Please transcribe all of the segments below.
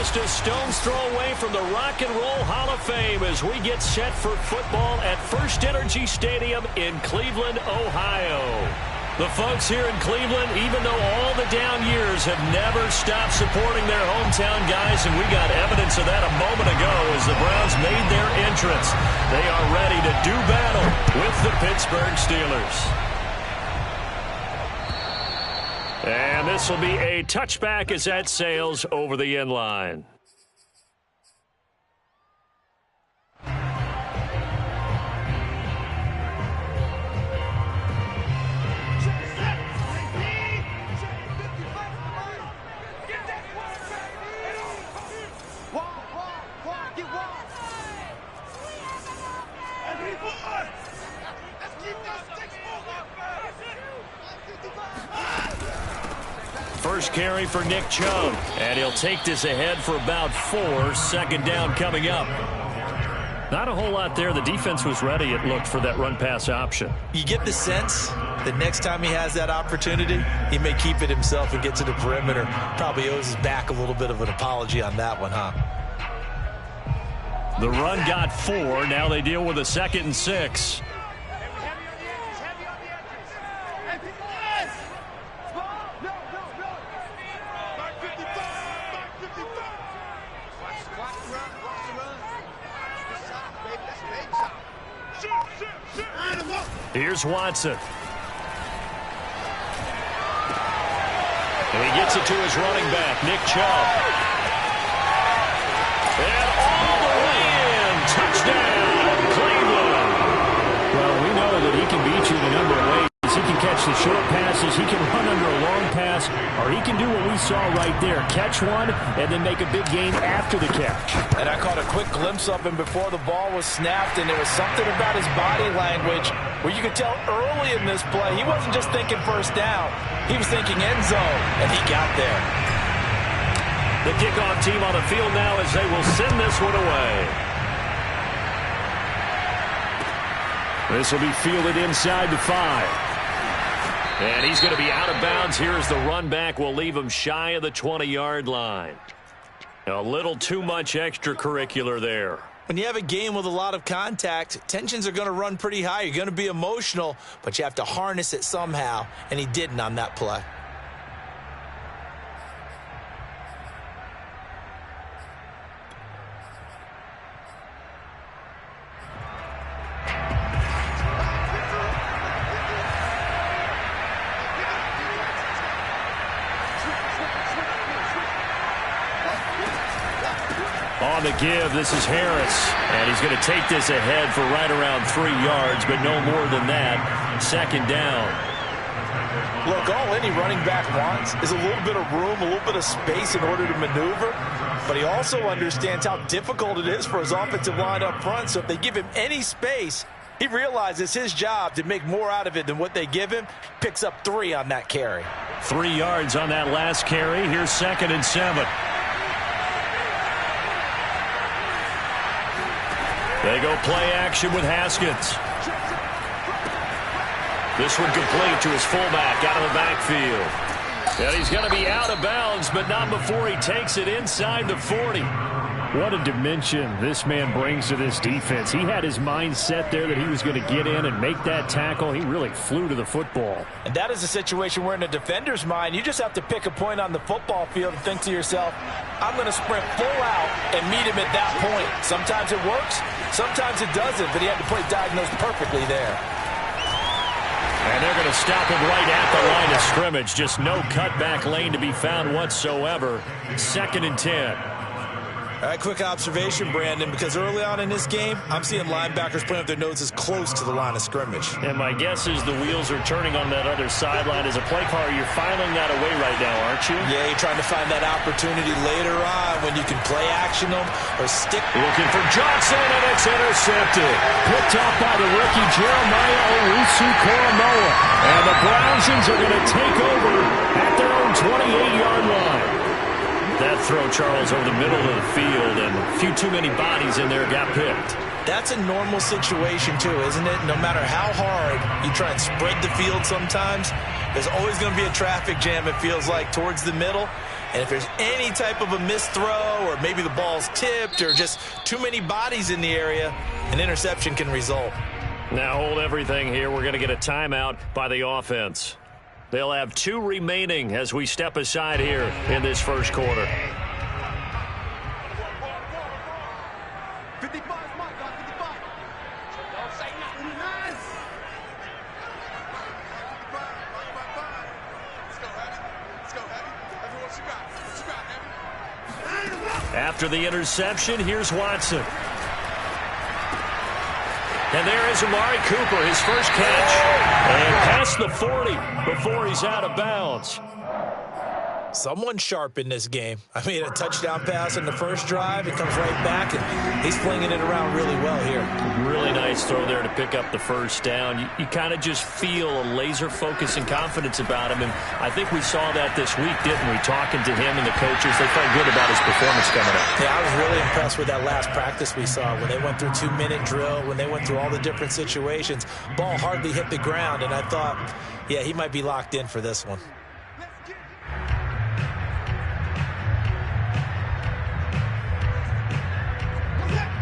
just a stone's throw away from the Rock and Roll Hall of Fame as we get set for football at First Energy Stadium in Cleveland, Ohio. The folks here in Cleveland, even though all the down years, have never stopped supporting their hometown guys, and we got evidence of that a moment ago as the Browns made their entrance. They are ready to do battle with the Pittsburgh Steelers. And this will be a touchback as that sails over the end line. First carry for Nick Chubb, and he'll take this ahead for about 4. Second down coming up. Not a whole lot there. The defense was ready, it looked, for that run-pass option. You get the sense that next time he has that opportunity, he may keep it himself and get to the perimeter. Probably owes his back a little bit of an apology on that one, huh? The run got 4. Now they deal with a 2nd and 6. Here's Watson. And he gets it to his running back, Nick Chubb. And all the way in. Touchdown, Cleveland. Well, we know that he can beat you in a number of ways. He can catch the short passes, he can run under a long pass, or he can do what we saw right there, catch one and then make a big gain after the catch. And I caught a quick glimpse of him before the ball was snapped, and there was something about his body language where you could tell early in this play he wasn't just thinking first down, he was thinking end zone, and he got there. The kickoff team on the field now as they will send this one away. This will be fielded inside the 5. And he's going to be out of bounds here as the run back will leave him shy of the 20-yard line. A little too much extracurricular there. When you have a game with a lot of contact, tensions are going to run pretty high. You're going to be emotional, but you have to harness it somehow, and he didn't on that play. On the give, this is Harris, and he's going to take this ahead for right around 3 yards, but no more than that. Second down. Look, all any running back wants is a little bit of room, a little bit of space in order to maneuver, but he also understands how difficult it is for his offensive line up front, so if they give him any space, he realizes his job to make more out of it than what they give him. Picks up 3 on that carry. 3 yards on that last carry. Here's 2nd and 7. They go play action with Haskins. This one complete to his fullback out of the backfield. And he's going to be out of bounds, but not before he takes it inside the 40. What a dimension this man brings to this defense. He had his mind set there that he was going to get in and make that tackle. He really flew to the football. And that is a situation where in a defender's mind, you just have to pick a point on the football field and think to yourself, I'm going to sprint full out and meet him at that point. Sometimes it works, sometimes it doesn't, but he had to play diagnosed perfectly there. And they're going to stop him right at the line of scrimmage. Just no cutback lane to be found whatsoever. 2nd and 10. All right, quick observation, Brandon, because early on in this game, I'm seeing linebackers playing with their noses close to the line of scrimmage. And my guess is the wheels are turning on that other sideline. As a play caller, you're filing that away right now, aren't you? Yeah, you're trying to find that opportunity later on when you can play action them or stick. Looking for Johnson, and it's intercepted. Picked off by the rookie Jeremiah Owusu-Koramoah. And the Browns are going to take over at their own 28-yard line. That throw, Charles, over the middle of the field, and a few too many bodies in there got picked. That's a normal situation, too, isn't it? No matter how hard you try and spread the field sometimes, there's always going to be a traffic jam, it feels like, towards the middle. And if there's any type of a missed throw or maybe the ball's tipped or just too many bodies in the area, an interception can result. Now hold everything here. We're going to get a timeout by the offense. They'll have 2 remaining as we step aside here in this first quarter. After the interception, here's Watson. And there is Amari Cooper, his first catch. And past the 40 before he's out of bounds. Someone sharp in this game. I mean, a touchdown pass in the first drive. It comes right back, and he's flinging it around really well here. Really nice throw there to pick up the first down. You kind of just feel a laser focus and confidence about him, and I think we saw that this week, didn't we? Talking to him and the coaches, they felt good about his performance coming up. Yeah, I was really impressed with that last practice we saw when they went through 2-minute drill, when they went through all the different situations. Ball hardly hit the ground, and I thought, yeah, he might be locked in for this one.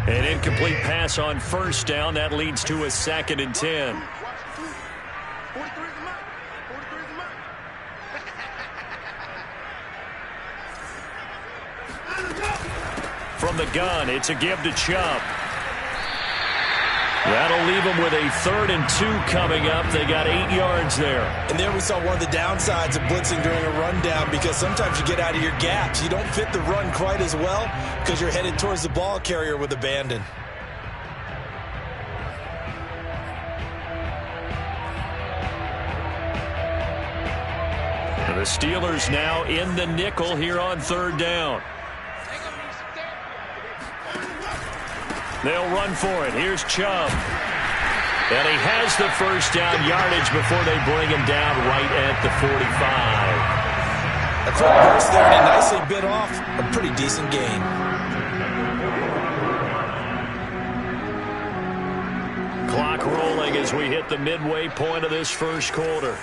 An incomplete pass on first down. That leads to a 2nd and 10. From the gun, it's a give to Chubb. That'll leave them with a 3rd and 2 coming up. They got 8 yards there. And there we saw one of the downsides of blitzing during a rundown, because sometimes you get out of your gaps. You don't fit the run quite as well because you're headed towards the ball carrier with abandon. And the Steelers now in the nickel here on 3rd down. They'll run for it. Here's Chubb. And he has the first down yardage before they bring him down right at the 45. A quick burst there, and he nicely bit off a pretty decent gain. Clock rolling as we hit the midway point of this first quarter.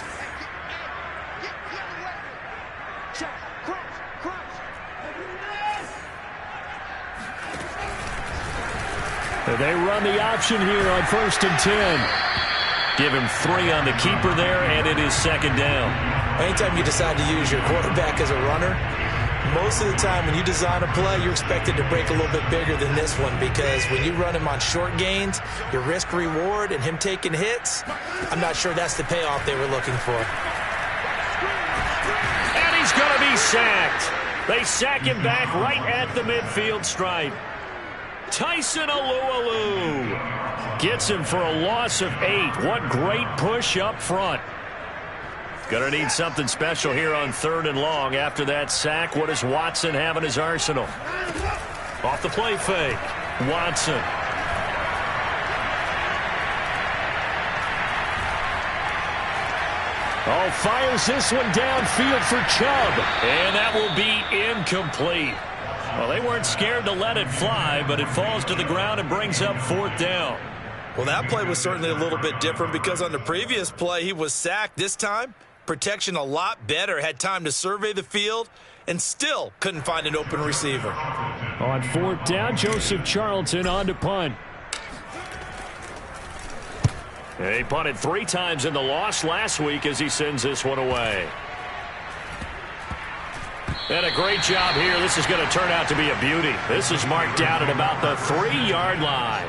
They run the option here on 1st and 10. Give him 3 on the keeper there, and it is 2nd down. Anytime you decide to use your quarterback as a runner, most of the time when you design a play, you're expected to break a little bit bigger than this one, because when you run him on short gains, your risk-reward and him taking hits, I'm not sure that's the payoff they were looking for. And he's going to be sacked. They sack him back right at the midfield stripe. Tyson Alualu gets him for a loss of 8. What great push up front. Going to need something special here on 3rd and long. After that sack, what does Watson have in his arsenal? Off the play fake. Watson. Oh, fires this one downfield for Chubb. And that will be incomplete. Well, they weren't scared to let it fly, but it falls to the ground and brings up 4th down. Well, that play was certainly a little bit different, because on the previous play, he was sacked. This time, protection a lot better, had time to survey the field, and still couldn't find an open receiver. On 4th down, Joseph Charlton on to punt. He punted 3 times in the loss last week as he sends this one away. And a great job here. This is going to turn out to be a beauty. This is marked down at about the 3-yard line.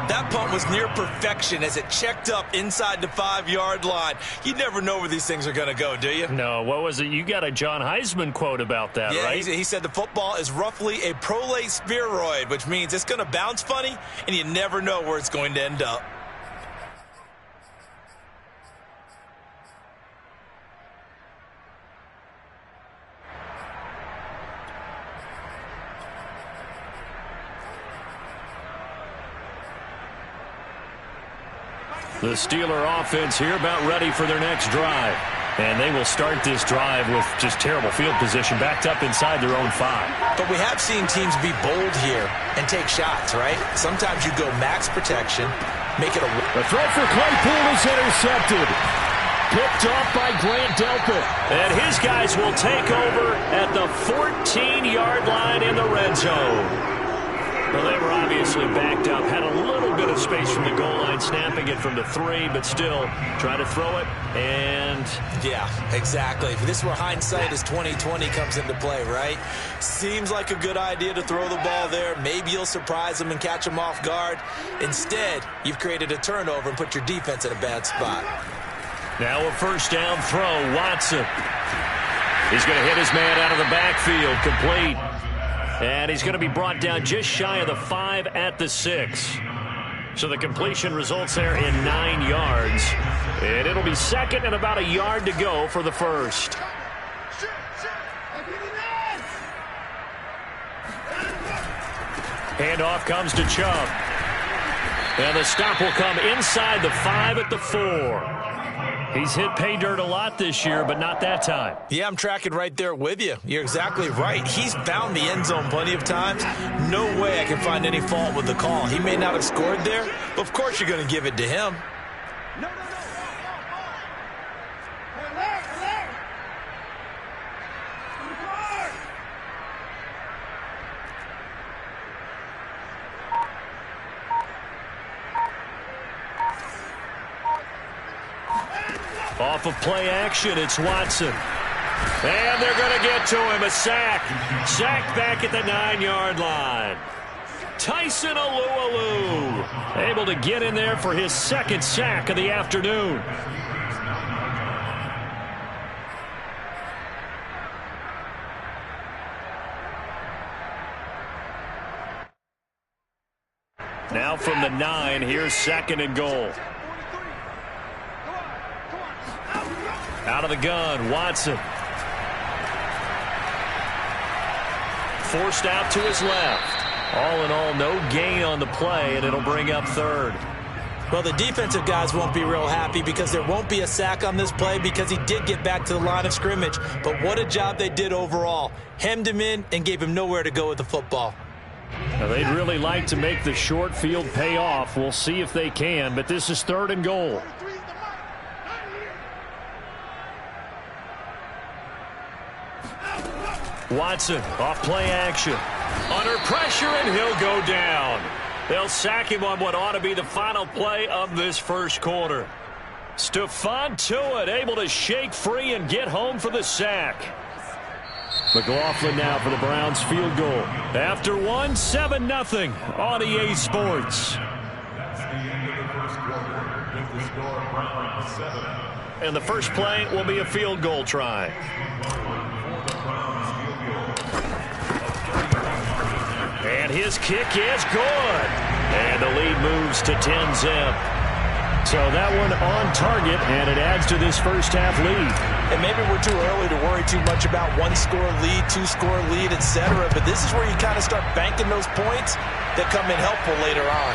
That punt was near perfection as it checked up inside the 5-yard line. You never know where these things are going to go, do you? No, what was it? You got a John Heisman quote about that, yeah, right? He said the football is roughly a prolate spheroid, which means it's going to bounce funny, and you never know where it's going to end up. The Steeler offense here about ready for their next drive. And they will start this drive with just terrible field position, backed up inside their own 5. But we have seen teams be bold here and take shots, right? Sometimes you go max protection, make it a... The throw for Claypool is intercepted. picked off by Grant Delpit. And his guys will take over at the 14-yard line in the red zone. Well, they were obviously backed up, had a little bit of space from the goal line, snapping it from the 3, but still try to throw it, and... Yeah, exactly. This is where hindsight is 20/20 comes into play, right? Seems like a good idea to throw the ball there. Maybe you'll surprise them and catch them off guard. Instead, you've created a turnover and put your defense in a bad spot. Now a first down throw, Watson. He's going to hit his man out of the backfield, complete. And he's going to be brought down just shy of the 5 at the 6. So the completion results there in 9 yards. And it'll be second and about a yard to go for the first. Handoff comes to Chubb. And the stop will come inside the 5 at the 4. He's hit pay dirt a lot this year, but not that time. Yeah, I'm tracking right there with you. You're exactly right. He's found the end zone plenty of times. No way I can find any fault with the call. He may not have scored there, but of course you're going to give it to him. Off of play action, it's Watson. And they're going to get to him, a sack. Sacked back at the 9-yard line. Tyson Alualu able to get in there for his second sack of the afternoon. Now from the 9, here's second and goal. Out of the gun, Watson. Forced out to his left. All in all, no gain on the play, and it'll bring up third. Well, the defensive guys won't be real happy because there won't be a sack on this play because he did get back to the line of scrimmage. But what a job they did overall. Hemmed him in and gave him nowhere to go with the football. Now, they'd really like to make the short field pay off. We'll see if they can, but this is third and goal. Watson off play action. Under pressure, and he'll go down. They'll sack him on what ought to be the final play of this first quarter. Stephon Tuitt able to shake free and get home for the sack. McLaughlin now for the Browns field goal. After one, 7-0 on EA Sports. And the first play will be a field goal try. And his kick is good. And the lead moves to 10-zip. So that one on target, and it adds to this first half lead. And maybe we're too early to worry too much about one-score lead, two-score lead, etc. But this is where you kind of start banking those points that come in helpful later on.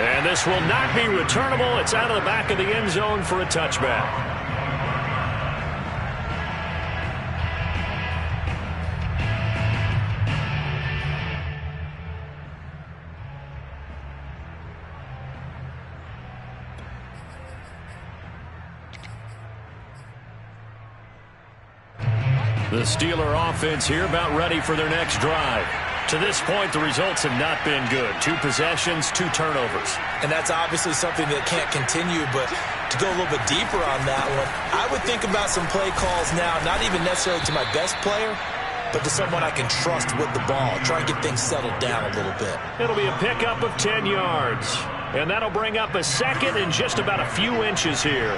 And this will not be returnable. It's out of the back of the end zone for a touchback. The Steeler offense here about ready for their next drive. To this point, the results have not been good. 2 possessions, 2 turnovers. And that's obviously something that can't continue, but to go a little bit deeper on that one, I would think about some play calls now, not even necessarily to my best player, but to someone I can trust with the ball. Try and get things settled down a little bit. It'll be a pickup of 10 yards. And that'll bring up a second and just about a few inches here.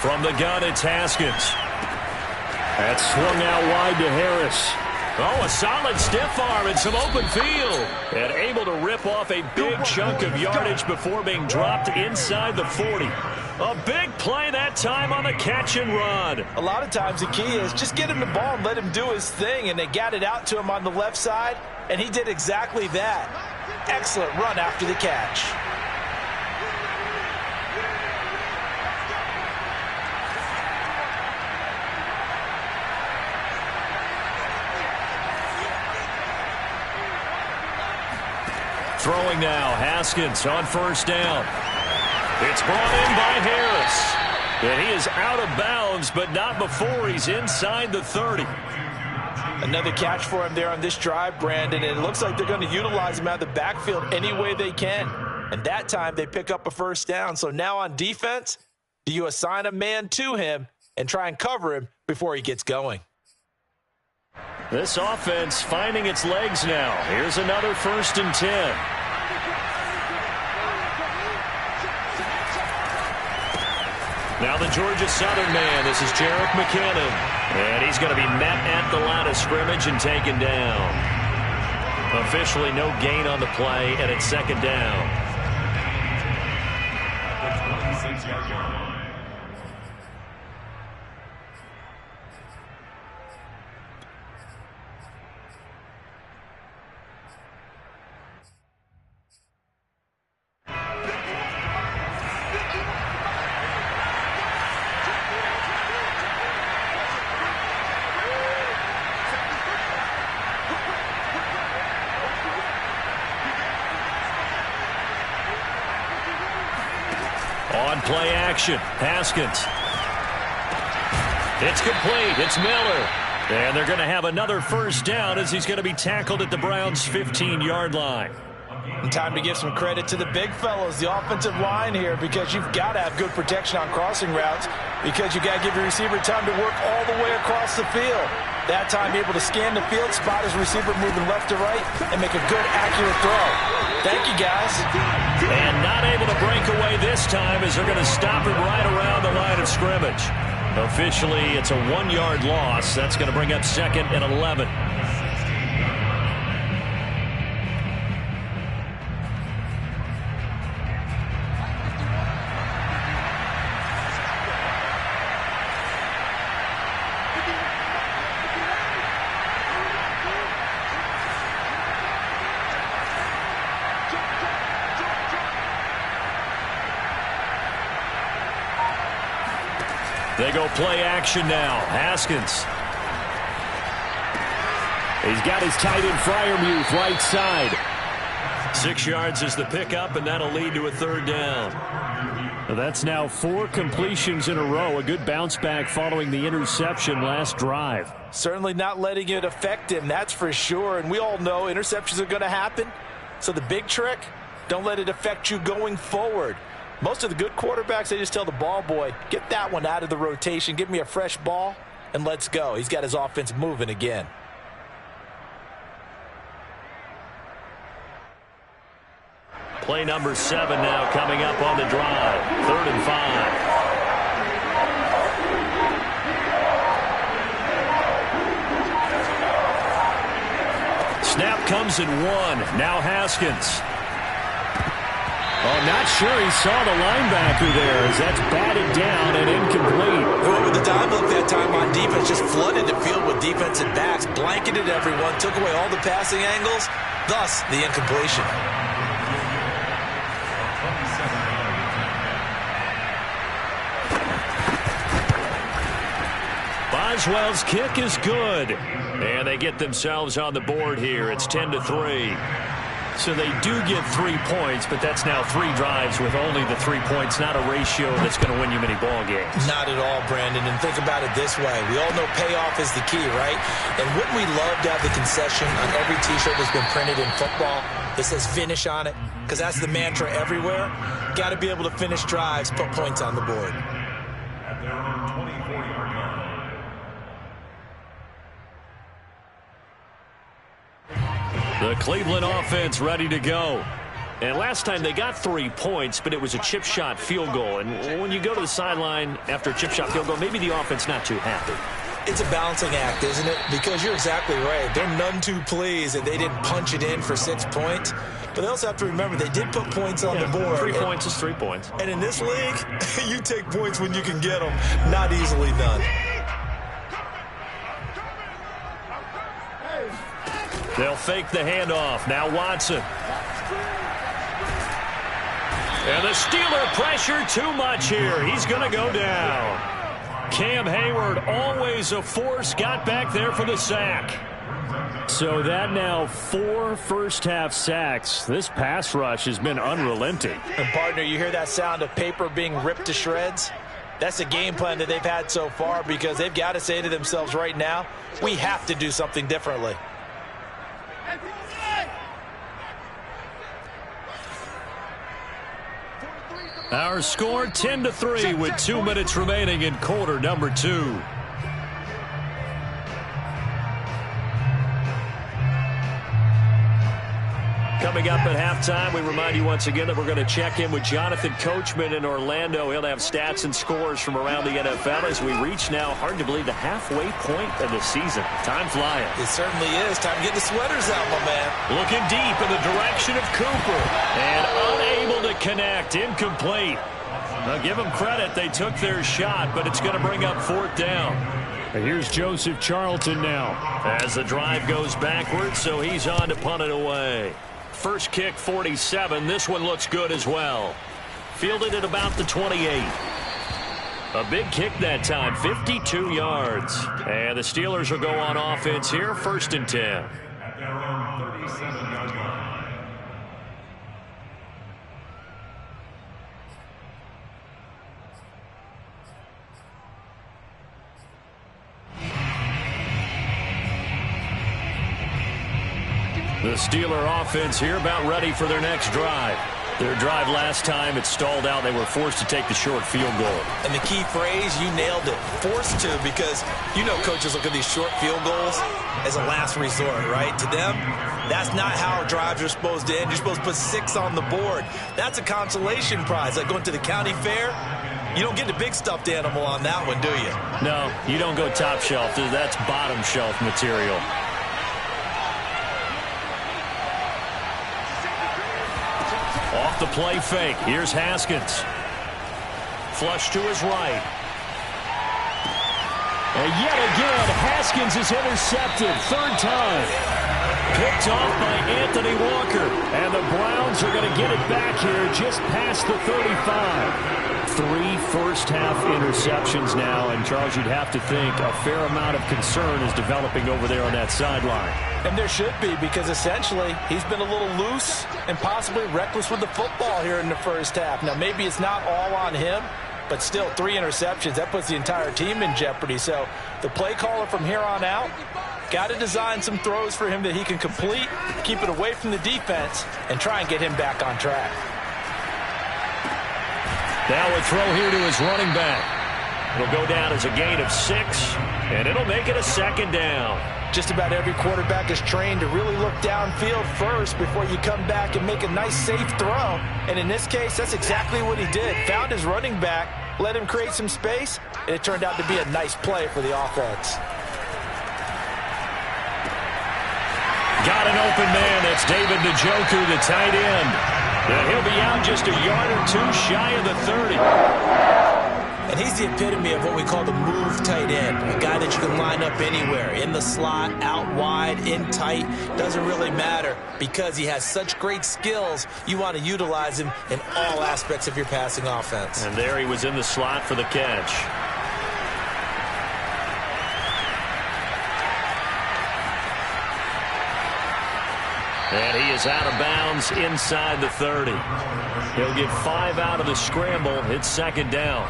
From the gun, it's Haskins. That's swung out wide to Harris. Oh, a solid stiff arm and some open field. And able to rip off a big chunk of yardage before being dropped inside the 40. A big play that time on the catch and run. A lot of times the key is just get him the ball and let him do his thing. And they got it out to him on the left side, and he did exactly that. Excellent run after the catch. Throwing now, Haskins on first down. It's brought in by Harris. And he is out of bounds, but not before he's inside the 30. Another catch for him there on this drive, Brandon, and it looks like they're going to utilize him out of the backfield any way they can. And that time they pick up a first down. So now on defense, do you assign a man to him and try and cover him before he gets going? This offense finding its legs now. Here's another 1st and 10. Now the Georgia Southern man. This is Jerick McKinnon. And he's going to be met at the line of scrimmage and taken down. Officially no gain on the play, and it's 2nd down. On play action, Haskins. It's complete. It's Miller. And they're going to have another first down as he's going to be tackled at the Browns' 15-yard line. And time to give some credit to the big fellows, the offensive line here, because you've got to have good protection on crossing routes because you've got to give your receiver time to work all the way across the field. That time able to scan the field, spot his receiver moving left to right, and make a good, accurate throw. Thank you, guys. And not able to break away this time as they're going to stop him right around the line of scrimmage. Officially, it's a 1-yard loss. That's going to bring up 2nd and 11. They go play action now. Haskins. He's got his tight end Freiermuth right side. 6 yards is the pickup, and that'll lead to a 3rd down. Well, that's now 4 completions in a row. A good bounce back following the interception last drive. Certainly not letting it affect him, that's for sure. And we all know interceptions are going to happen. So the big trick, don't let it affect you going forward. Most of the good quarterbacks, they just tell the ball boy, get that one out of the rotation, give me a fresh ball, and let's go. He's got his offense moving again. Play number 7 now coming up on the drive. 3rd and 5. Snap comes in 1. Now Haskins. Oh, not sure he saw the linebacker there as that's batted down and incomplete. Whoever the dime look that time on defense just flooded the field with defensive backs, blanketed everyone, took away all the passing angles, thus the incompletion. Boswell's kick is good. And they get themselves on the board here. It's 10-3. So they do get 3 points, but that's now 3 drives with only the 3 points, not a ratio that's going to win you many ball games. Not at all, Brandon. And think about it this way. We all know payoff is the key, right? And wouldn't we love to have the concession on every T-shirt that's been printed in football that says finish on it? Because that's the mantra everywhere. Got to be able to finish drives, put points on the board. The Cleveland offense ready to go. And last time they got 3 points, but it was a chip shot field goal. And when you go to the sideline after a chip shot field goal, maybe the offense not too happy. It's a balancing act, isn't it? Because you're exactly right. They're none too pleased that they didn't punch it in for 6 points. But they also have to remember they did put points on the board. 3 points is 3 points. And in this league, you take points when you can get them. Not easily done. They'll fake the handoff. Now Watson. And the Steeler pressure too much here. He's going to go down. Cam Hayward, always a force, got back there for the sack. So that now 4 first-half sacks. This pass rush has been unrelenting. And partner, you hear that sound of paper being ripped to shreds? That's the game plan that they've had so far, because they've got to say to themselves right now, we have to do something differently. Our score 10-3 with 2 minutes remaining in quarter number 2. Coming up at halftime, we remind you once again that we're going to check in with Jonathan Coachman in Orlando. He'll have stats and scores from around the NFL as we reach now, hard to believe, the halfway point of the season. Time flying. It certainly is. Time to get the sweaters out, my man. Looking deep in the direction of Cooper. And unable to connect. Incomplete. Now give them credit. They took their shot, but it's going to bring up 4th down. And here's Joseph Charlton now. As the drive goes backwards, so he's on to punt it away. First kick, 47. This one looks good as well. Fielded at about the 28. A big kick that time, 52 yards. And the Steelers will go on offense here, 1st and 10. The Steeler offense here about ready for their next drive. Their drive last time, it stalled out. They were forced to take the short field goal. And the key phrase, you nailed it. Forced to, because you know coaches look at these short field goals as a last resort, right? To them, that's not how drives are supposed to end. You're supposed to put 6 on the board. That's a consolation prize. Like going to the county fair, you don't get the big stuffed animal on that one, do you? No, you don't go top shelf. That's bottom shelf material. Off the play fake. Here's Haskins. Flush to his right. And yet again, Haskins is intercepted. 3rd time. Picked off by Anthony Walker. And the Browns are going to get it back here just past the 35. 3 first-half interceptions now. And, Charles, you'd have to think a fair amount of concern is developing over there on that sideline. And there should be, because essentially he's been a little loose and possibly reckless with the football here in the first half. Now, maybe it's not all on him, but still 3 interceptions. That puts the entire team in jeopardy. So the play caller from here on out got to design some throws for him that he can complete, keep it away from the defense, and try and get him back on track. Now a throw here to his running back. It'll go down as a gain of 6, and it'll make it a 2nd down. Just about every quarterback is trained to really look downfield first before you come back and make a nice, safe throw. And in this case, that's exactly what he did. Found his running back, let him create some space, and it turned out to be a nice play for the offense. Got an open man. That's David Njoku, the tight end. And he'll be out just a yard or 2 shy of the 30. And he's the epitome of what we call the move tight end. A guy that you can line up anywhere. In the slot, out wide, in tight. Doesn't really matter, because he has such great skills. You want to utilize him in all aspects of your passing offense. And there he was in the slot for the catch. And he is out of bounds inside the 30. He'll get 5 out of the scramble. It's 2nd down.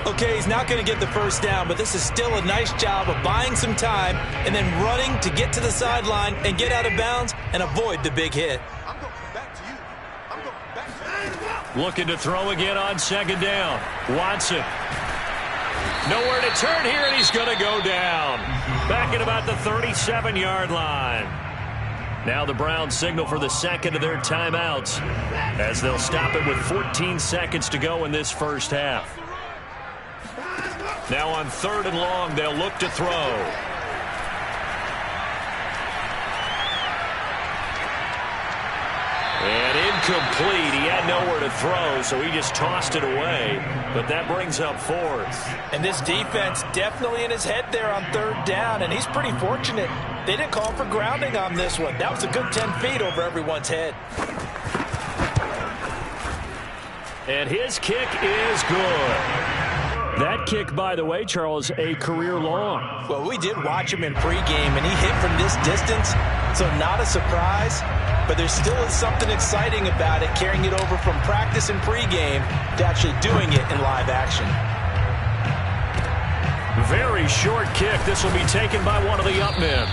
Okay, he's not going to get the first down, but this is still a nice job of buying some time and then running to get to the sideline and get out of bounds and avoid the big hit. Looking to throw again on 2nd down. Watson. Nowhere to turn here, and he's going to go down. Back at about the 37-yard line. Now the Browns signal for the 2nd of their timeouts as they'll stop it with 14 seconds to go in this first half. Now on 3rd and long, they'll look to throw. And incomplete. He had nowhere to throw, so he just tossed it away. But that brings up 4th. And this defense definitely in his head there on 3rd down, and he's pretty fortunate. They didn't call for grounding on this one. That was a good 10 feet over everyone's head. And his kick is good. That kick, by the way, Charles, a career long. Well, we did watch him in pregame, and he hit from this distance, so not a surprise. But there still is something exciting about it, carrying it over from practice and pregame to actually doing it in live action. Very short kick. This will be taken by one of the up men.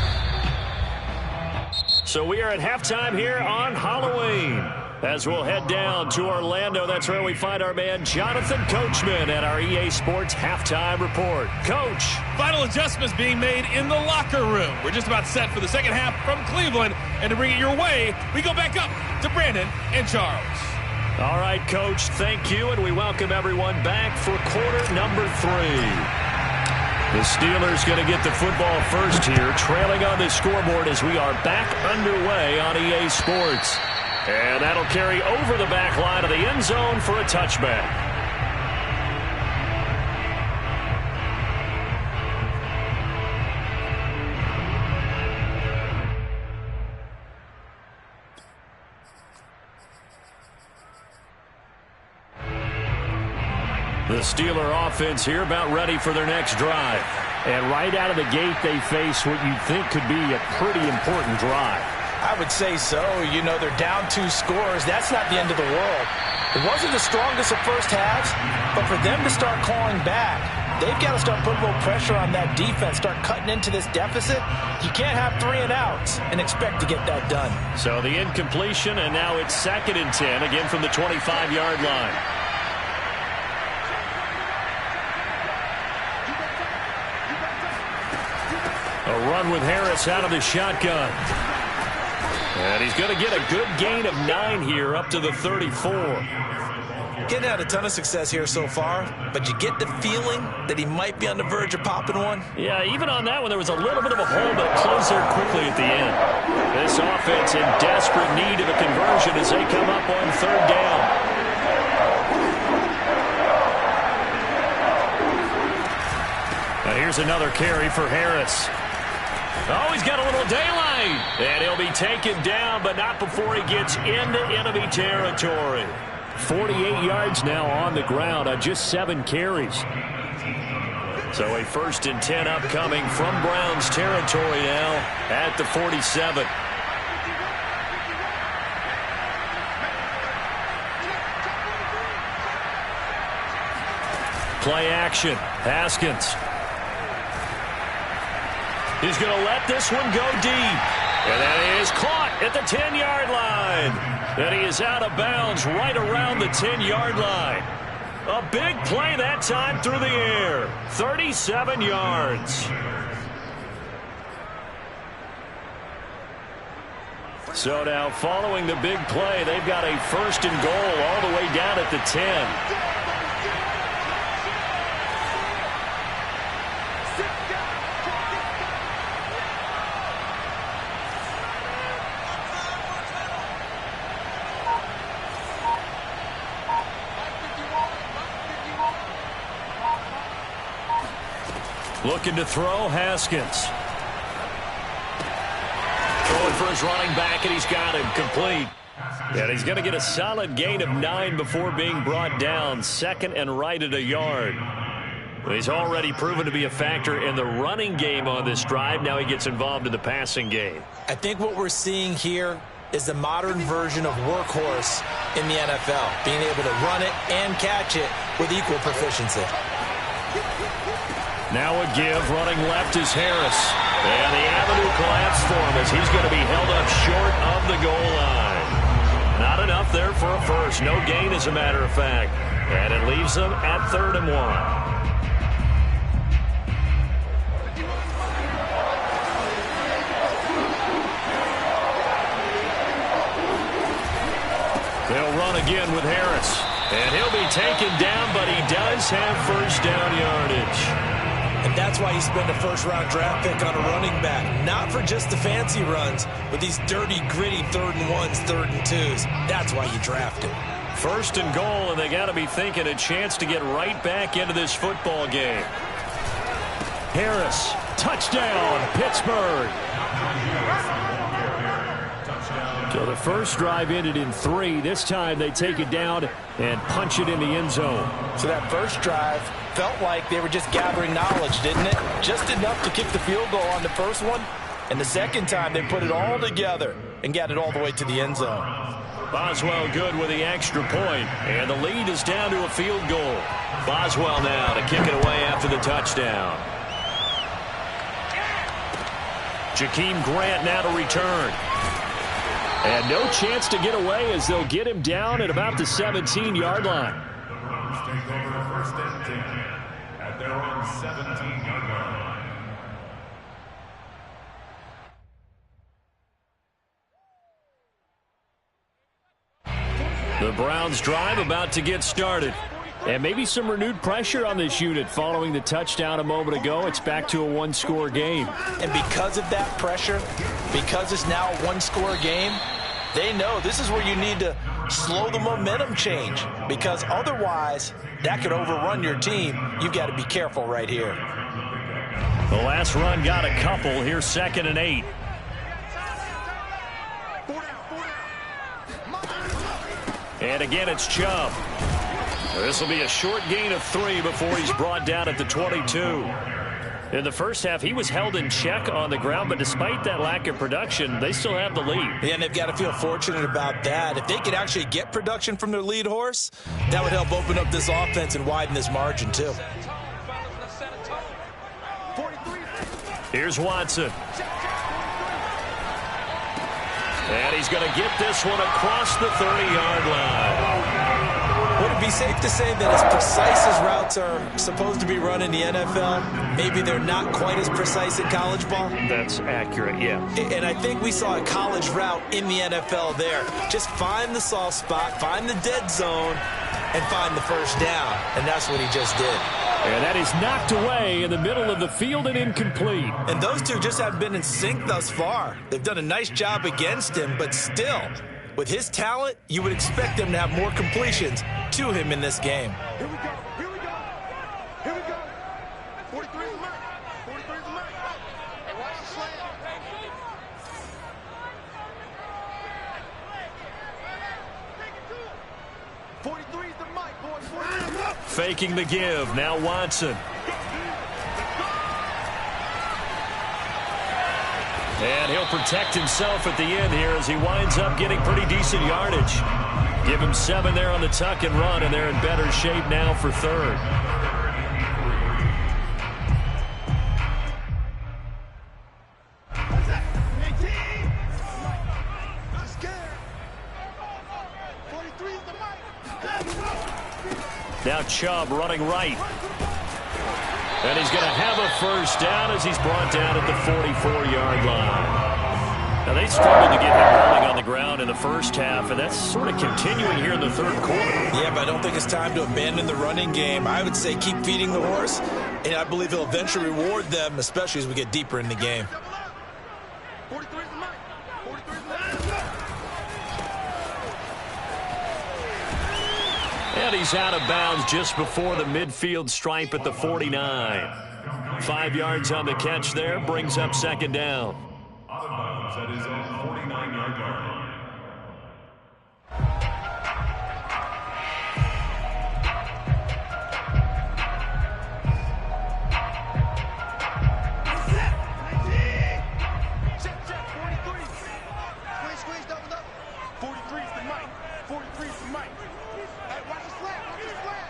So we are at halftime here on Halloween. As we'll head down to Orlando, that's where we find our man Jonathan Coachman at our EA Sports Halftime Report. Coach. Final adjustments being made in the locker room. We're just about set for the second half from Cleveland. And to bring it your way, we go back up to Brandon and Charles. All right, Coach, thank you. And we welcome everyone back for quarter number 3. The Steelers going to get the football first here, trailing on the scoreboard as we are back underway on EA Sports. And that'll carry over the back line of the end zone for a touchback. The Steeler offense here about ready for their next drive. And right out of the gate, they face what you think could be a pretty important drive. I would say so. You know, they're down 2 scores. That's not the end of the world. It wasn't the strongest of first halves, but for them to start clawing back, they've got to start putting a little pressure on that defense, start cutting into this deficit. You can't have 3 and outs and expect to get that done. So the incompletion, and now it's 2nd and 10, again from the 25-yard line. A run with Harris out of the shotgun. And he's going to get a good gain of 9 here up to the 34. Getting had a ton of success here so far, but you get the feeling that he might be on the verge of popping one. Yeah, even on that one, there was a little bit of a hole, but closed there quickly at the end. This offense in desperate need of a conversion as they come up on 3rd down. Now here's another carry for Harris. Oh, he's got a little daylight. And he'll be taken down, but not before he gets into enemy territory. 48 yards now on the ground on just 7 carries. So a 1st and 10 upcoming from Browns territory now at the 47. Play action. Haskins. He's going to let this one go deep. And that is caught at the 10-yard line. And he is out of bounds right around the 10-yard line. A big play that time through the air. 37 yards. So now following the big play, they've got a 1st and goal all the way down at the 10. Looking to throw, Haskins. Going for his running back, and he's got him complete. And he's going to get a solid gain of 9 before being brought down. 2nd and right at a yard. He's already proven to be a factor in the running game on this drive. Now he gets involved in the passing game. I think what we're seeing here is the modern version of workhorse in the NFL, being able to run it and catch it with equal proficiency. Now a give, running left is Harris. And the avenue collapsed for him as he's going to be held up short of the goal line. Not enough there for a first. No gain, as a matter of fact. And it leaves them at 3rd and 1. They'll run again with Harris. And he'll be taken down, but he does have 1st down yardage. And that's why you spend a 1st-round draft pick on a running back. Not for just the fancy runs, but these dirty, gritty 3rd and 1s, 3rd and 2s. That's why you draft him. 1st and goal, and they got to be thinking a chance to get right back into this football game. Harris, touchdown, Pittsburgh. So the first drive ended in 3. This time they take it down and punch it in the end zone. So that first drive felt like they were just gathering knowledge, didn't it? Just enough to kick the field goal on the first one. And the second time they put it all together and got it all the way to the end zone. Boswell good with the extra point, and the lead is down to a field goal. Boswell now to kick it away after the touchdown. Jakeem Grant now to return. And no chance to get away as they'll get him down at about the 17-yard line. Take over first and 10 at their own 17-yard line. The Browns drive about to get started. And maybe some renewed pressure on this unit following the touchdown a moment ago. It's back to a one-score game. And because of that pressure, because it's now a one-score game, they know this is where you need to slow the momentum change, because otherwise that could overrun your team. You've got to be careful right here. The last run got a couple. Here's 2nd and 8. And again, it's Chubb. This will be a short gain of 3 before he's brought down at the 22. In the first half, he was held in check on the ground, but despite that lack of production, they still have the lead. Yeah, and they've got to feel fortunate about that. If they could actually get production from their lead horse, that would help open up this offense and widen this margin, too. Here's Watson. And he's going to get this one across the 30-yard line. Would it be safe to say that as precise as routes are supposed to be run in the NFL, maybe they're not quite as precise in college ball? That's accurate, yeah. And I think we saw a college route in the NFL there. Just find the soft spot, find the dead zone, and find the first down. And that's what he just did. And that is knocked away in the middle of the field and incomplete. And those two just haven't been in sync thus far. They've done a nice job against him, but still, with his talent, you would expect them to have more completions to him in this game. Here we go. Here we go. Here we go. 43 is mine. 43 is mine. Hey, watch the slant. 43 is the mic, boys. Faking the give. Now Watson. And he'll protect himself at the end here as he winds up getting pretty decent yardage. Give him 7 there on the tuck and run, and they're in better shape now for 3rd. Now Chubb running right. And he's going to have a first down as he's brought down at the 44-yard line. Now, they struggled to get him rolling on the ground in the first half, and that's sort of continuing here in the 3rd quarter. Yeah, but I don't think it's time to abandon the running game. I would say keep feeding the horse, and I believe he'll eventually reward them, especially as we get deeper in the game. 43 is the mic. 43 is the mic. And he's out of bounds just before the midfield stripe at the 49. 5 yards on the catch there, brings up 2nd down. Out of bounds at his own 49-yard line. Squeeze, double. 43 is the mic. 43 is the mic. Hey, watch the slap. Watch the slap.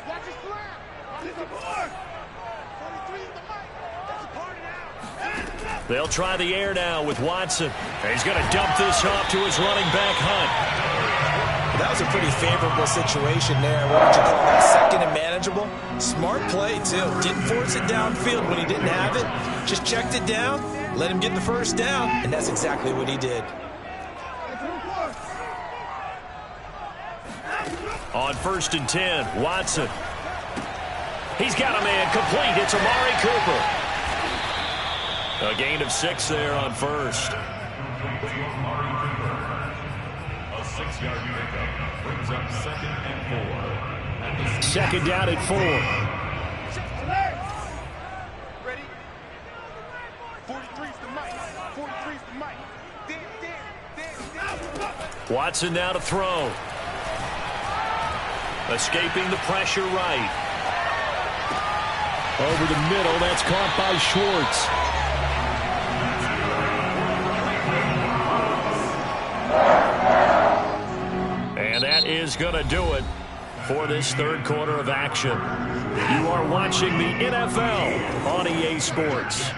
Watch the slap. Watch the slap. 43 is the mic. That's a party now. They'll try the air now with Watson. And he's going to dump this off to his running back, Hunt. That was a pretty favorable situation there. What would you call that? Second and manageable? Smart play, too. Didn't force it downfield when he didn't have it. Just checked it down, let him get the first down, and that's exactly what he did. On 1st and 10, Watson. He's got a man complete. It's Amari Cooper. A gain of 6 there on 1st. A 6-yard pickup brings up 2nd and 4. 2nd down at 4. Ready? 43 is the mic. 43 is the mic. Watson now to throw. Escaping the pressure right. Over the middle, that's caught by Schwartz. And that is going to do it for this third quarter of action. You are watching the NFL on EA Sports.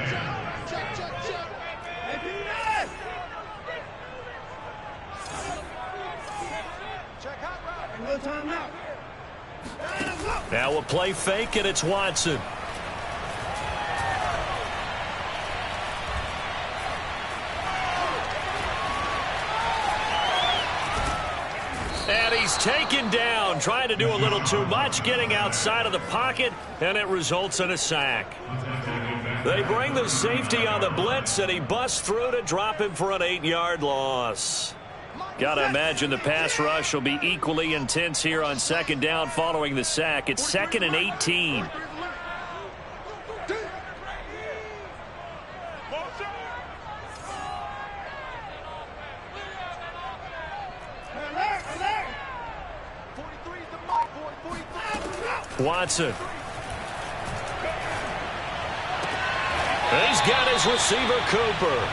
Now a play fake, and it's Watson. And he's taken down, trying to do a little too much, getting outside of the pocket, and it results in a sack. They bring the safety on the blitz, and he busts through to drop him for an 8-yard loss. Got to imagine the pass rush will be equally intense here on second down following the sack. It's 2nd and 18. Watson. He's got his receiver, Cooper.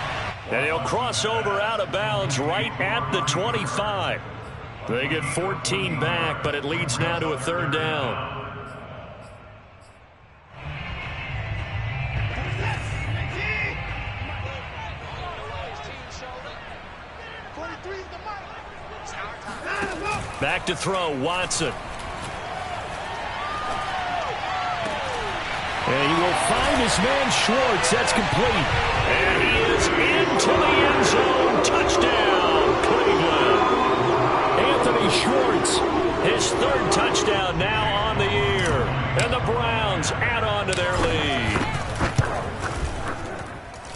And he'll cross over out of bounds right at the 25. They get 14 back, but it leads now to a third down. Back to throw, Watson. And he will find his man Schwartz. That's complete. And he is into the end zone. Touchdown, Cleveland. Anthony Schwartz. His third touchdown now on the year. And the Browns add on to their lead.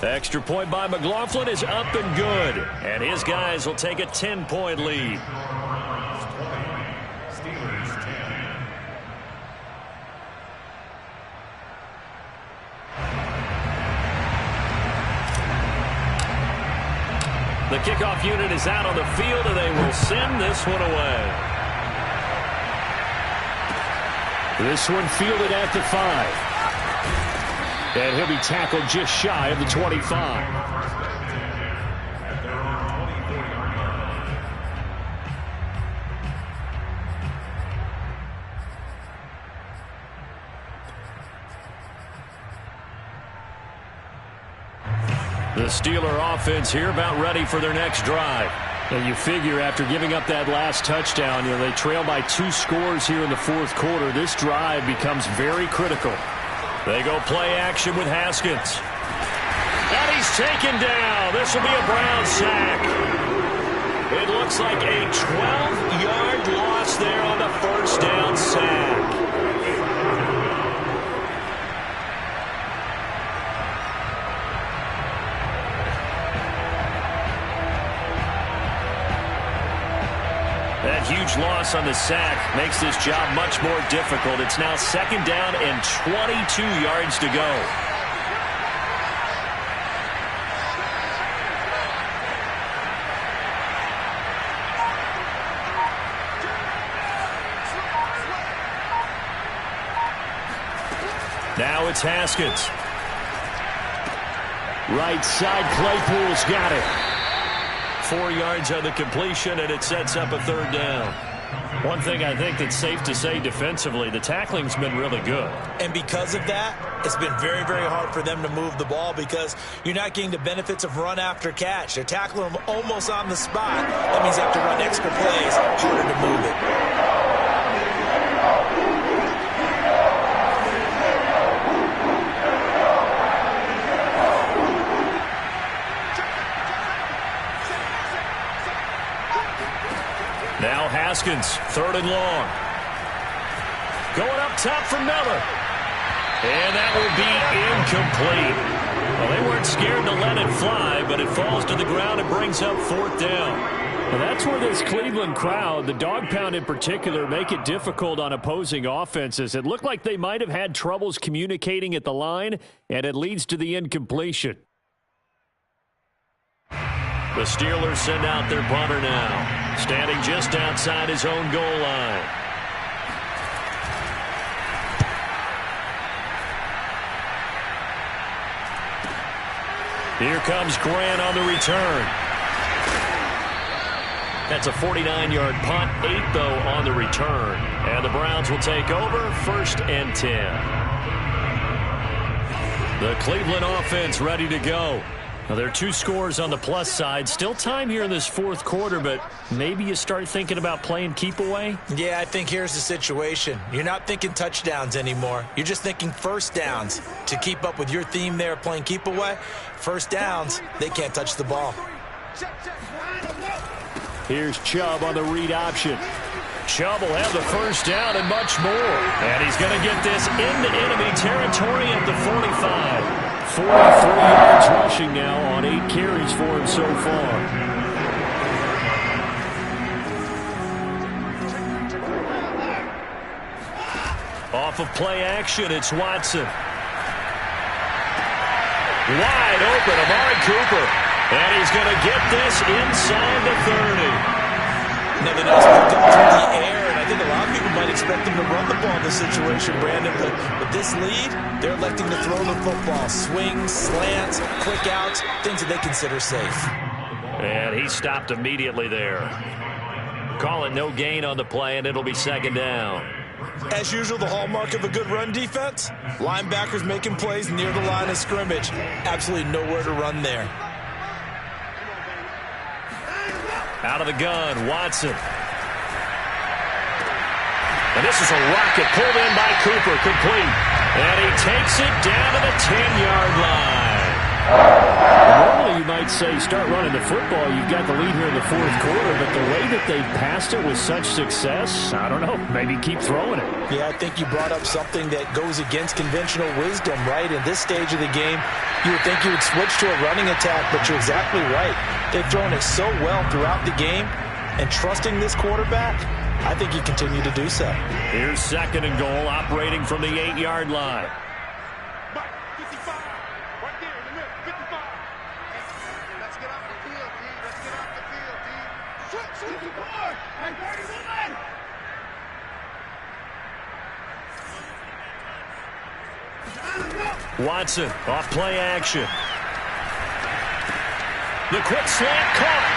Extra point by McLaughlin is up and good. And his guys will take a 10-point lead. The kickoff unit is out on the field, and they will send this one away. This one fielded at the 5. And he'll be tackled just shy of the 25. The Steeler offense here about ready for their next drive. And you figure after giving up that last touchdown, they trail by 2 scores here in the fourth quarter. This drive becomes very critical. They go play action with Haskins. And he's taken down. This will be a Brown sack. It looks like a 12-yard loss there on the first down sack. That huge loss on the sack makes this job much more difficult. It's now 2nd down and 22 yards to go. Now it's Haskins. Right side, Claypool's got it. 4 yards on the completion, and it sets up a third down. One thing I think that's safe to say defensively, the tackling's been really good. And because of that, it's been very, very hard for them to move the ball because you're not getting the benefits of run after catch. They're tackling them almost on the spot. That means they have to run extra plays in order to move it. Now Haskins, 3rd and long. Going up top for Miller. And that will be incomplete. Well, they weren't scared to let it fly, but it falls to the ground and brings up 4th down. Well, that's where this Cleveland crowd, the dog pound in particular, make it difficult on opposing offenses. It looked like they might have had troubles communicating at the line, and it leads to the incompletion. The Steelers send out their punter now. Standing just outside his own goal line. Here comes Grant on the return. That's a 49-yard punt, 8 though on the return. And the Browns will take over, 1st and 10. The Cleveland offense ready to go. Now, there are 2 scores on the plus side. Still time here in this 4th quarter, but maybe you start thinking about playing keep away? Yeah, I think here's the situation. You're not thinking touchdowns anymore. You're just thinking first downs. To keep up with your theme there, playing keep away, first downs, they can't touch the ball. Here's Chubb on the read option. Chubb will have the first down and much more. And he's going to get this into enemy territory at the 45. 43 yards rushing now on 8 carries for him so far. Off of play action, it's Watson. Wide open, Amari Cooper. And he's going to get this inside the 30. Another nice pick up through the air, and I think a lot of people might expect them to run the ball in this situation, Brandon. But with this lead, they're electing to throw the football. Swings, slants, quick outs, things that they consider safe. And he stopped immediately there. Call it no gain on the play, and it'll be 2nd down. As usual, the hallmark of a good run defense, linebackers making plays near the line of scrimmage. Absolutely nowhere to run there. Out of the gun, Watson. And this is a rocket pulled in by Cooper, complete. And he takes it down to the 10-yard line. Normally you might say start running the football. You've got the lead here in the 4th quarter, but the way that they've passed it with such success, I don't know, maybe keep throwing it. Yeah, I think you brought up something that goes against conventional wisdom, right? In this stage of the game, you would think you would switch to a running attack, but you're exactly right. They've thrown it so well throughout the game, and trusting this quarterback, I think you continue to do so. Here's 2nd and goal, operating from the 8-yard line. 55, right there in the middle, 55. Let's get off the field, D. Let's get off the field, D. Shoot the board. Hey, 31. Watson, off play action. The quick slant caught.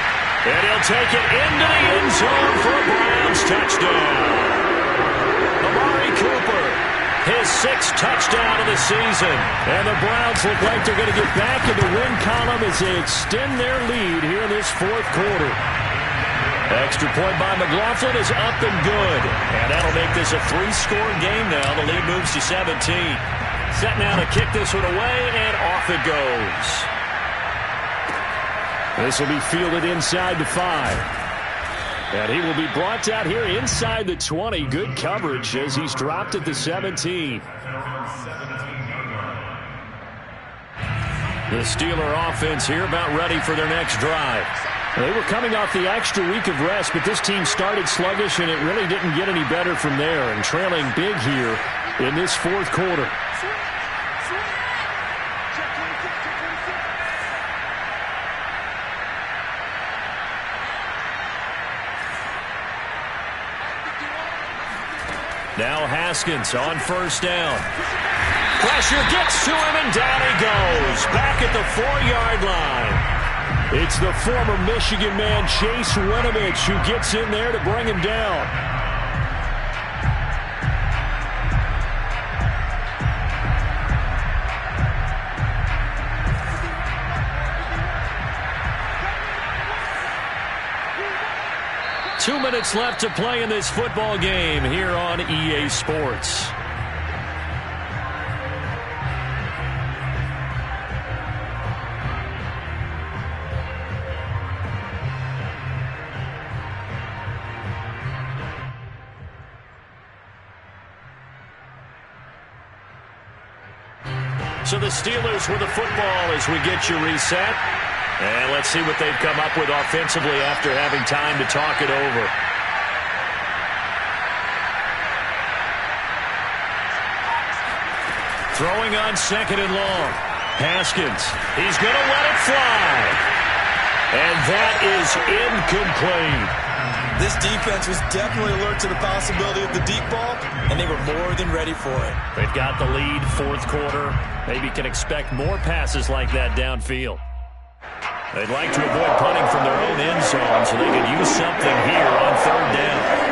And he'll take it into the end zone for a Browns touchdown. Amari Cooper, his 6th touchdown of the season. And the Browns look like they're going to get back in the win column as they extend their lead here in this 4th quarter. Extra point by McLaughlin is up and good. And that'll make this a 3-score game now. The lead moves to 17. Set now to kick this one away, and off it goes. This will be fielded inside the 5. And he will be brought out here inside the 20. Good coverage as he's dropped at the 17. The Steeler offense here about ready for their next drive. They were coming off the extra week of rest, but this team started sluggish, and it really didn't get any better from there. And trailing big here in this 4th quarter. Now Haskins on 1st down. Pressure gets to him, and down he goes. Back at the 4-yard line. It's the former Michigan man, Chase Winovich, who gets in there to bring him down. Two minutes left to play in this football game here on EA Sports. So the Steelers with the football as we get you reset. And let's see what they've come up with offensively after having time to talk it over. Throwing on 2nd and long. Haskins. He's going to let it fly. And that is incomplete. This defense was definitely alert to the possibility of the deep ball, and they were more than ready for it. They've got the lead, fourth quarter. Maybe can expect more passes like that downfield. They'd like to avoid punting from their own end zone, so they could use something here on third down.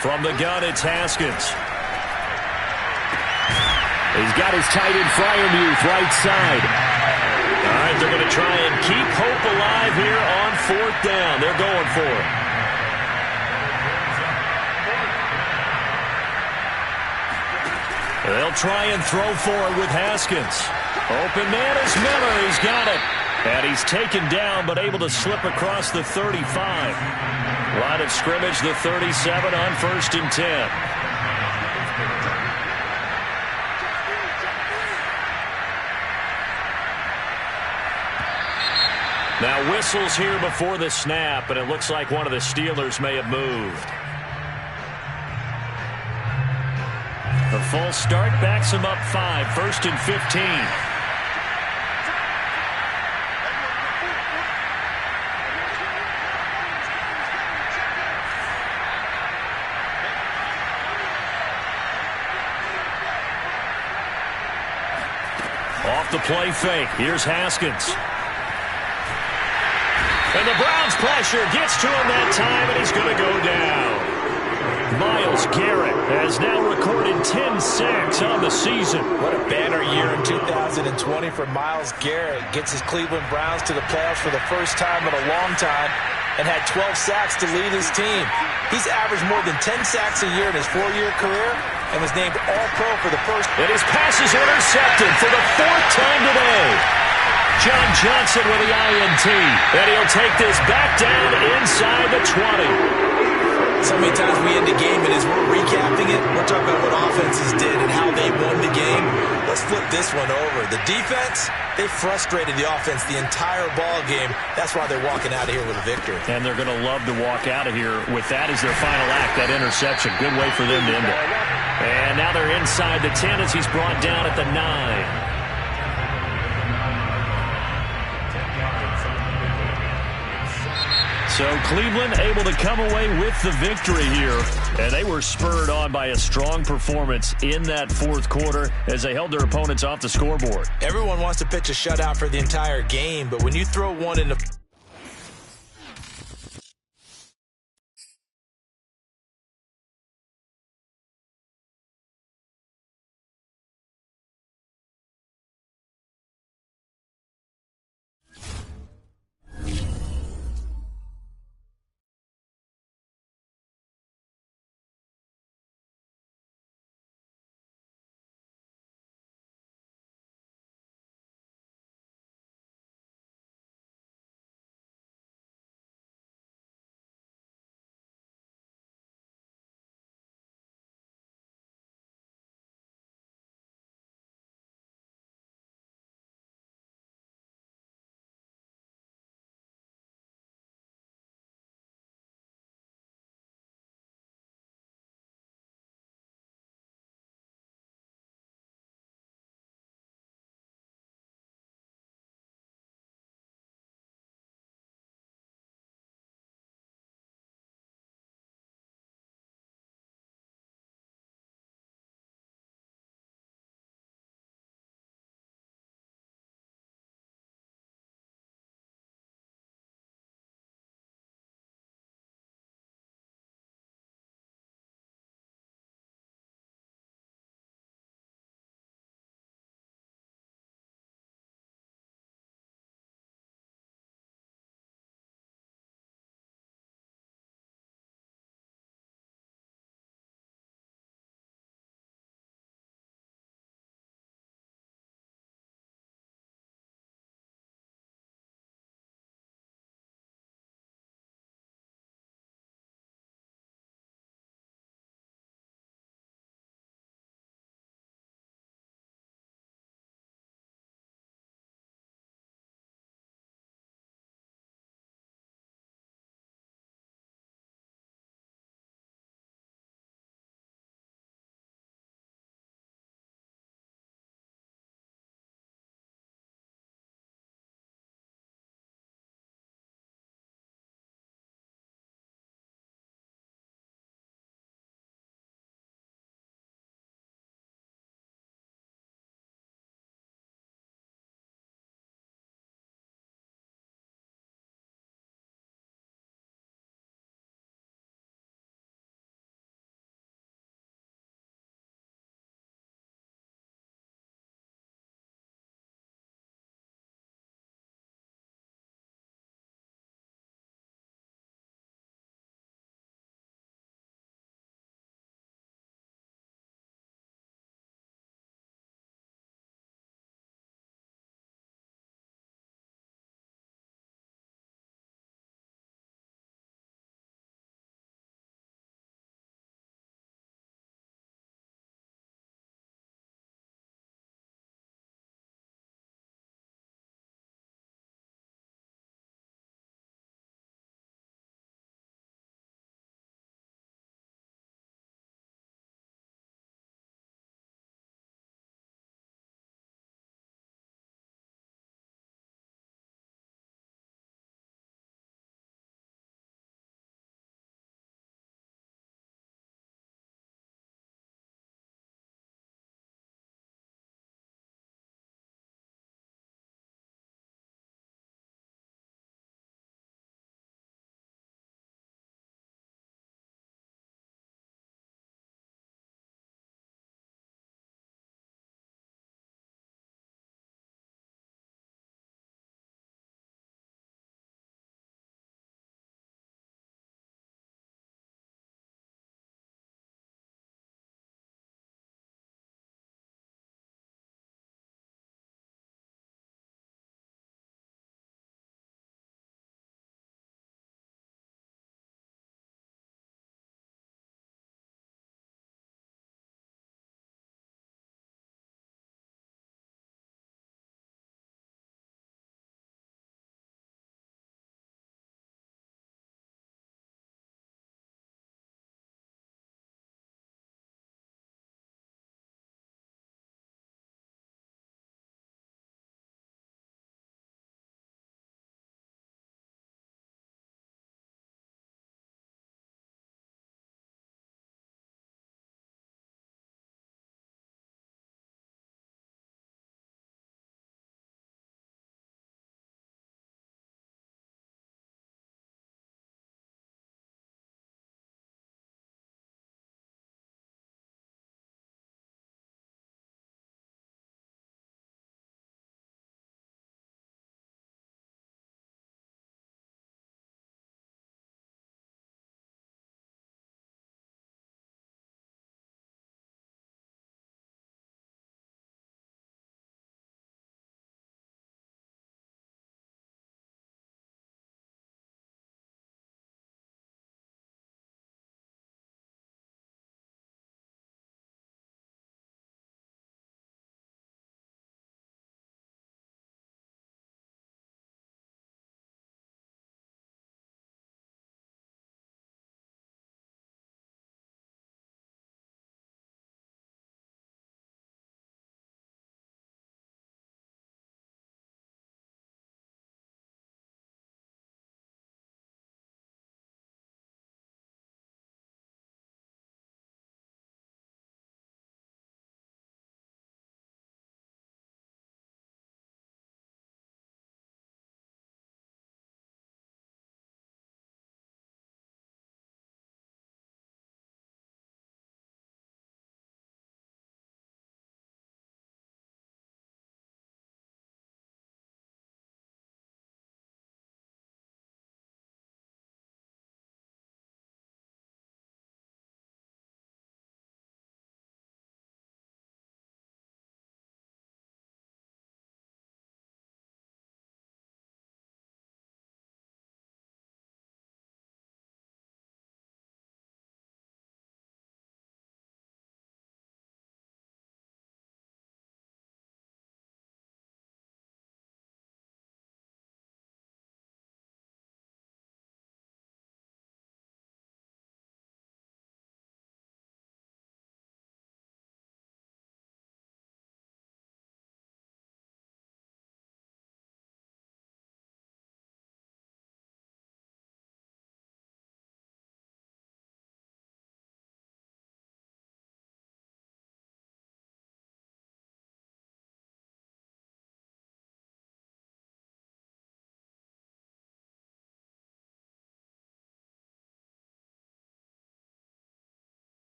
From the gun, it's Haskins. He's got his tight end Freiermuth right side. All right, they're going to try and keep hope alive here on fourth down. They're going for it. They'll try and throw for it with Haskins. Open man is Miller. He's got it. And he's taken down, but able to slip across the 35. Line of scrimmage, the 37 on 1st and 10. Now whistles here before the snap, and it looks like one of the Steelers may have moved. The full start backs him up 5, 1st and 15. Off the play fake. Here's Haskins. And the Browns pressure gets to him that time, and he's going to go down. Myles Garrett has now recorded 10 sacks on the season. What a banner year in 2020 for Myles Garrett. Gets his Cleveland Browns to the playoffs for the first time in a long time and had 12 sacks to lead his team. He's averaged more than 10 sacks a year in his 4-year career and was named All-Pro for the first. And his pass is intercepted for the 4th time today. John Johnson with the INT. And he'll take this back down inside the 20. So many times we end the game, and as we're recapping it, we're talking about what offenses did and how they won the game. Let's flip this one over. The defense, they frustrated the offense the entire ball game. That's why they're walking out of here with a victory. And they're going to love to walk out of here with that as their final act, that interception. Good way for them to end it. And now they're inside the 10 as he's brought down at the 9. So Cleveland able to come away with the victory here. And they were spurred on by a strong performance in that fourth quarter as they held their opponents off the scoreboard. Everyone wants to pitch a shutout for the entire game, but when you throw one in the